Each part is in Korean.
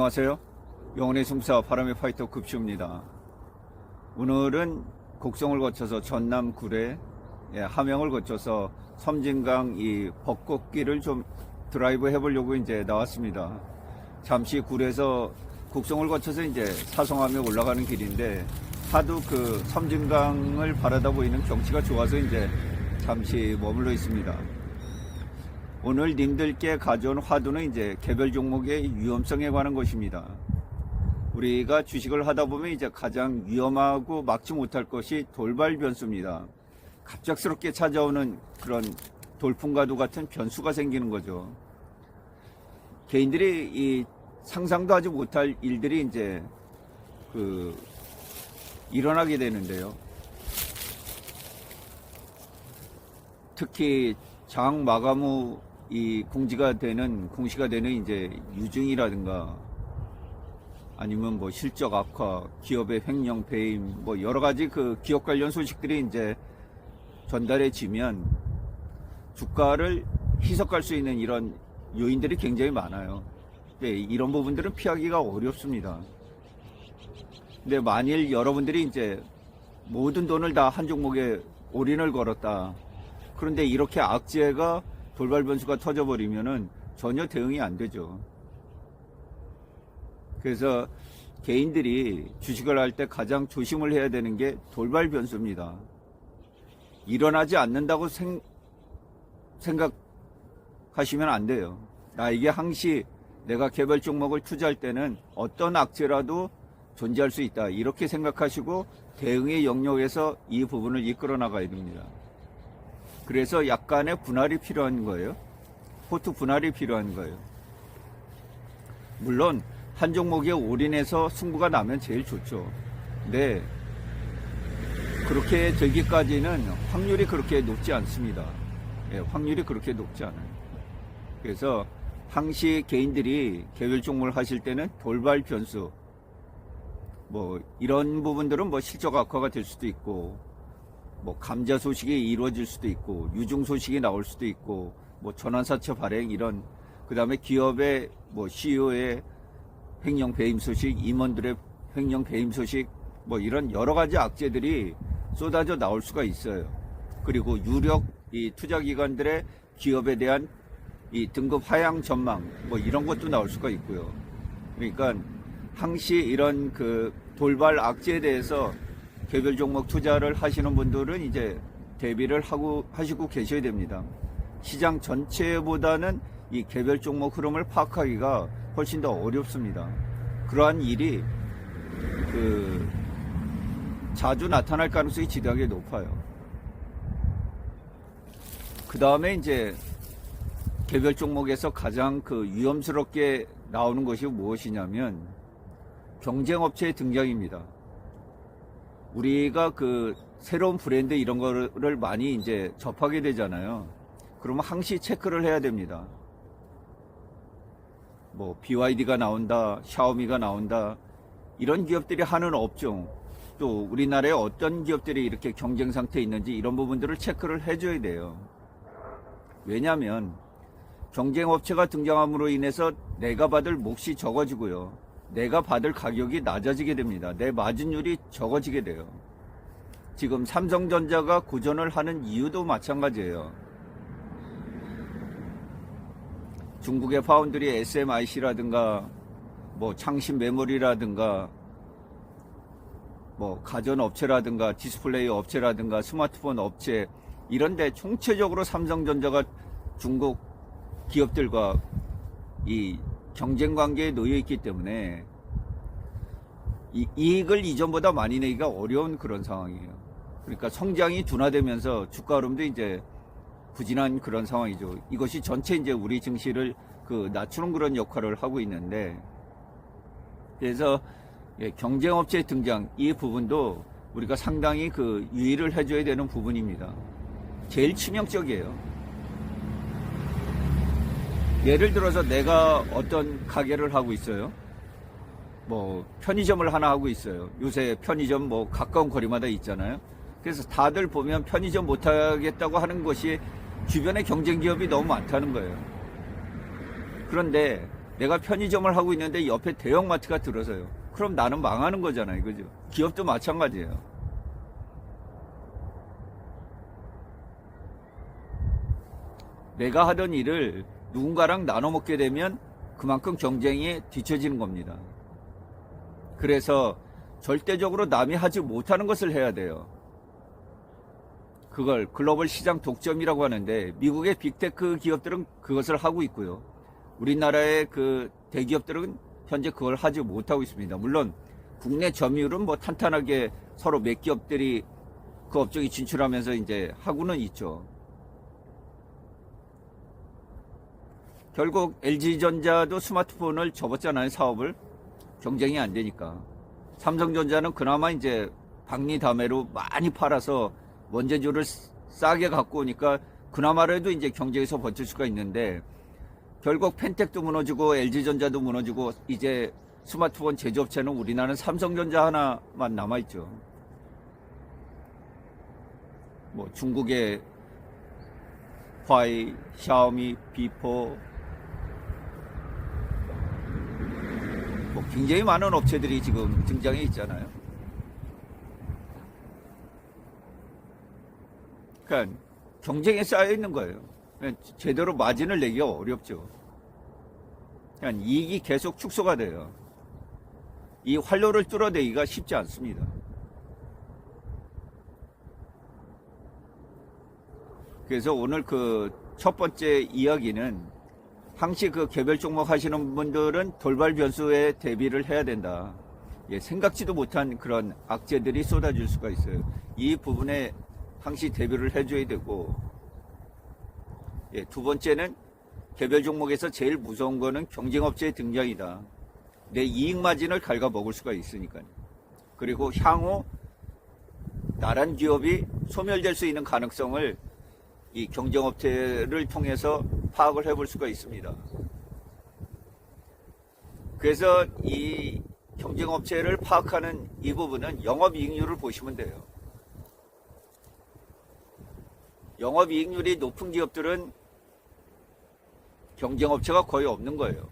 안녕하세요. 영혼의 승사 바람의 파이터 급시입니다. 오늘은 곡성을 거쳐서 전남 구례, 함양을 거쳐서 섬진강 이 벚꽃길을 좀 드라이브 해보려고 이제 나왔습니다. 잠시 구례에서 곡성을 거쳐서 이제 사성함에 올라가는 길인데 하도 그 섬진강을 바라다 보이는 경치가 좋아서 이제 잠시 머물러 있습니다. 오늘 님들께 가져온 화두는 이제 개별 종목의 위험성에 관한 것입니다. 우리가 주식을 하다 보면 이제 가장 위험하고 막지 못할 것이 돌발 변수입니다. 갑작스럽게 찾아오는 그런 돌풍과도 같은 변수가 생기는 거죠. 개인들이 이 상상도 하지 못할 일들이 이제 일어나게 되는데요. 특히 장 마감 후 이 공시가 되는 이제 유증이라든가 아니면 뭐 실적 악화, 기업의 횡령 배임, 뭐 여러 가지 그 기업 관련 소식들이 이제 전달해지면 주가를 희석할 수 있는 이런 요인들이 굉장히 많아요. 근데 이런 부분들은 피하기가 어렵습니다. 근데 만일 여러분들이 이제 모든 돈을 다 한 종목에 올인을 걸었다. 그런데 이렇게 악재가 돌발 변수가 터져버리면은 전혀 대응이 안 되죠. 그래서 개인들이 주식을 할 때 가장 조심을 해야 되는 게 돌발 변수입니다. 일어나지 않는다고 생각하시면 안 돼요. 나에게 항시 내가 개별 종목을 투자할 때는 어떤 악재라도 존재할 수 있다. 이렇게 생각하시고 대응의 영역에서 이 부분을 이끌어 나가야 됩니다. 그래서 약간의 분할이 필요한 거예요. 포트 분할이 필요한 거예요. 물론 한 종목에 올인해서 승부가 나면 제일 좋죠. 근데 그렇게 되기까지는 확률이 그렇게 높지 않습니다. 확률이 그렇게 높지 않아요. 그래서 항시 개인들이 개별 종목을 하실 때는 돌발 변수, 뭐 이런 부분들은 뭐 실적 악화가 될 수도 있고, 뭐 감자 소식이 이루어질 수도 있고, 유증 소식이 나올 수도 있고, 뭐 전환사채 발행 이런, 그 다음에 기업의 뭐 CEO의 횡령 배임 소식, 임원들의 횡령 배임 소식, 뭐 이런 여러 가지 악재들이 쏟아져 나올 수가 있어요. 그리고 유력 이 투자기관들의 기업에 대한 이 등급 하향 전망, 뭐 이런 것도 나올 수가 있고요. 그러니까 항시 이런 그 돌발 악재에 대해서 개별 종목 투자를 하시는 분들은 이제 대비를 하시고 계셔야 됩니다. 시장 전체보다는 이 개별 종목 흐름을 파악하기가 훨씬 더 어렵습니다. 그러한 일이 자주 나타날 가능성이 지대하게 높아요. 그 다음에 이제 개별 종목에서 가장 위험스럽게 나오는 것이 무엇이냐면 경쟁업체의 등장입니다. 우리가 새로운 브랜드 이런 거를 많이 이제 접하게 되잖아요. 그러면 항시 체크를 해야 됩니다. 뭐 BYD가 나온다, 샤오미가 나온다, 이런 기업들이 하는 업종, 또 우리나라에 어떤 기업들이 이렇게 경쟁 상태에 있는지 이런 부분들을 체크를 해줘야 돼요. 왜냐하면 경쟁업체가 등장함으로 인해서 내가 받을 몫이 적어지고요. 내가 받을 가격이 낮아지게 됩니다. 내 마진율이 적어지게 돼요. 지금 삼성전자가 구전을 하는 이유도 마찬가지예요. 중국의 파운드리 SMIC라든가 뭐 창신 메모리라든가 뭐 가전업체라든가 디스플레이 업체라든가 스마트폰 업체 이런데 총체적으로 삼성전자가 중국 기업들과 이 경쟁 관계에 놓여 있기 때문에 이익을 이전보다 많이 내기가 어려운 그런 상황이에요. 그러니까 성장이 둔화되면서 주가 흐름도 이제 부진한 그런 상황이죠. 이것이 전체 이제 우리 증시를 낮추는 그런 역할을 하고 있는데, 그래서 경쟁업체의 등장 이 부분도 우리가 상당히 유의를 해줘야 되는 부분입니다. 제일 치명적이에요. 예를 들어서 내가 어떤 가게를 하고 있어요. 뭐 편의점을 하나 하고 있어요. 요새 편의점 뭐 가까운 거리마다 있잖아요. 그래서 다들 보면 편의점 못하겠다고 하는 것이 주변에 경쟁 기업이 너무 많다는 거예요. 그런데 내가 편의점을 하고 있는데 옆에 대형마트가 들어서요. 그럼 나는 망하는 거잖아요. 그죠? 기업도 마찬가지예요. 내가 하던 일을 누군가랑 나눠 먹게 되면 그만큼 경쟁이 뒤처지는 겁니다. 그래서 절대적으로 남이 하지 못하는 것을 해야 돼요. 그걸 글로벌 시장 독점이라고 하는데 미국의 빅테크 기업들은 그것을 하고 있고요. 우리나라의 그 대기업들은 현재 그걸 하지 못하고 있습니다. 물론 국내 점유율은 뭐 탄탄하게 서로 몇 기업들이 그 업종에 진출하면서 이제 하고는 있죠. 결국 LG전자도 스마트폰을 접었잖아요. 사업을. 경쟁이 안 되니까. 삼성전자는 그나마 이제 박리담회로 많이 팔아서 원재료를 싸게 갖고 오니까 그나마라도 이제 경쟁에서 버틸 수가 있는데, 결국 펜텍도 무너지고 LG전자도 무너지고 이제 스마트폰 제조업체는 우리나라는 삼성전자 하나만 남아있죠. 뭐 중국의 화이, 샤오미, 비포, 뭐 굉장히 많은 업체들이 지금 등장해 있잖아요. 그러니까 경쟁에 쌓여 있는 거예요. 제대로 마진을 내기가 어렵죠. 그러니까 이익이 계속 축소가 돼요. 이 활로를 뚫어내기가 쉽지 않습니다. 그래서 오늘 그 첫 번째 이야기는, 항시 그 개별 종목 하시는 분들은 돌발 변수에 대비를 해야 된다. 예, 생각지도 못한 그런 악재들이 쏟아질 수가 있어요. 이 부분에 항시 대비를 해줘야 되고, 예, 두 번째는 개별 종목에서 제일 무서운 거는 경쟁업체의 등장이다. 내 이익 마진을 갉아먹을 수가 있으니까요. 그리고 향후 나란 기업이 소멸될 수 있는 가능성을 이 경쟁업체를 통해서 파악을 해볼 수가 있습니다. 그래서 이 경쟁업체를 파악하는 이 부분은 영업이익률을 보시면 돼요. 영업이익률이 높은 기업들은 경쟁업체가 거의 없는 거예요.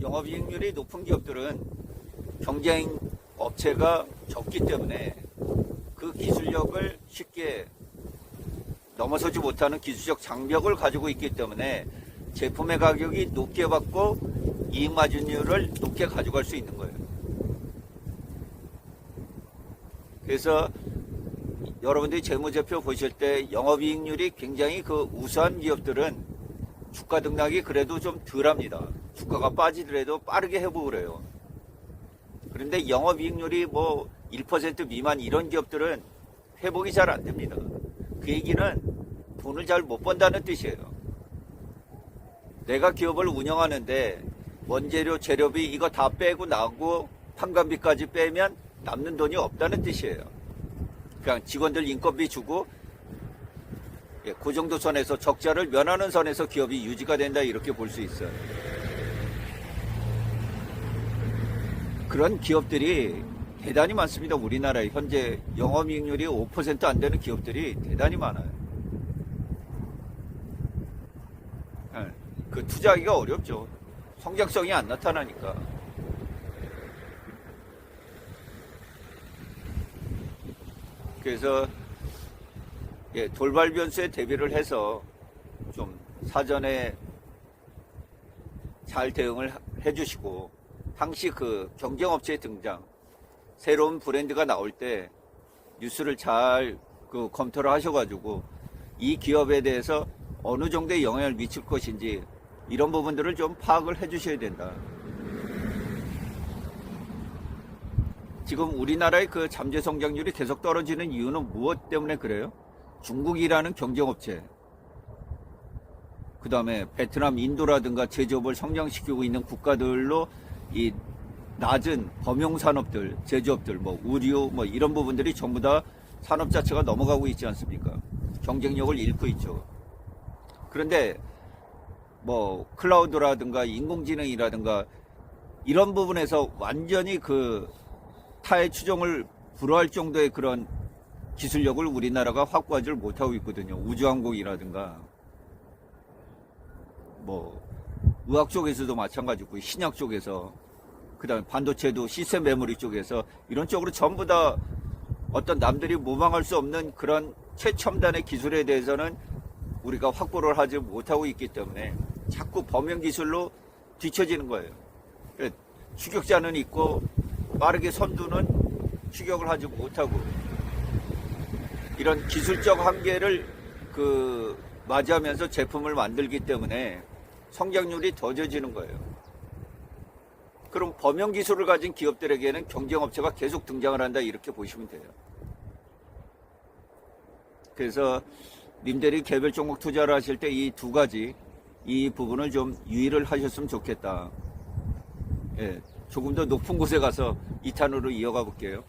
영업이익률이 높은 기업들은 경쟁업체가 적기 때문에 그 기술력을 쉽게 넘어서지 못하는 기술적 장벽을 가지고 있기 때문에 제품의 가격이 높게 받고 이익 마진율을 높게 가져갈 수 있는 거예요. 그래서 여러분들이 재무제표 보실 때 영업이익률이 굉장히 그 우수한 기업들은 주가 등락이 그래도 좀 덜합니다. 주가가 빠지더라도 빠르게 회복을 해요. 그런데 영업이익률이 뭐 1% 미만 이런 기업들은 회복이 잘 안 됩니다. 그 얘기는 돈을 잘 못 번다는 뜻이에요. 내가 기업을 운영하는데 원재료, 재료비 이거 다 빼고 나고 판관비까지 빼면 남는 돈이 없다는 뜻이에요. 그냥 직원들 인건비 주고 그 정도 선에서 적자를 면하는 선에서 기업이 유지가 된다, 이렇게 볼 수 있어요. 그런 기업들이 대단히 많습니다. 우리나라에 현재 영업이익률이 5% 안 되는 기업들이 대단히 많아요. 그 투자하기가 어렵죠. 성장성이 안 나타나니까. 그래서 예, 돌발 변수에 대비를 해서 좀 사전에 잘 대응을 해주시고, 항시 그 경쟁업체의 등장, 새로운 브랜드가 나올 때 뉴스를 잘 그 검토를 하셔가지고 이 기업에 대해서 어느 정도의 영향을 미칠 것인지 이런 부분들을 좀 파악을 해주셔야 된다. 지금 우리나라의 그 잠재 성장률이 계속 떨어지는 이유는 무엇 때문에 그래요? 중국이라는 경쟁업체, 그 다음에 베트남, 인도라든가 제조업을 성장시키고 있는 국가들로 이 낮은 범용산업들, 제조업들, 뭐 의류, 뭐 이런 부분들이 전부 다 산업 자체가 넘어가고 있지 않습니까? 경쟁력을 잃고 있죠. 그런데 뭐 클라우드라든가 인공지능이라든가 이런 부분에서 완전히 그 타의 추종을 불허할 정도의 그런 기술력을 우리나라가 확보하지 못하고 있거든요. 우주항공이라든가 뭐 의학 쪽에서도 마찬가지고 신약 쪽에서 그다음에 반도체도 시스템 메모리 쪽에서 이런 쪽으로 전부 다 어떤 남들이 모방할 수 없는 그런 최첨단의 기술에 대해서는 우리가 확보를 하지 못하고 있기 때문에 자꾸 범용 기술로 뒤처지는 거예요. 추격자는 있고 빠르게 선두는 추격을 하지 못하고 이런 기술적 한계를 맞이하면서 제품을 만들기 때문에 성장률이 더뎌지는 거예요. 그럼 범용 기술을 가진 기업들에게는 경쟁업체가 계속 등장을 한다 이렇게 보시면 돼요. 그래서 님들이 개별 종목 투자를 하실 때 이 두 가지 이 부분을 좀 유의를 하셨으면 좋겠다. 예, 조금 더 높은 곳에 가서 2탄으로 이어가 볼게요.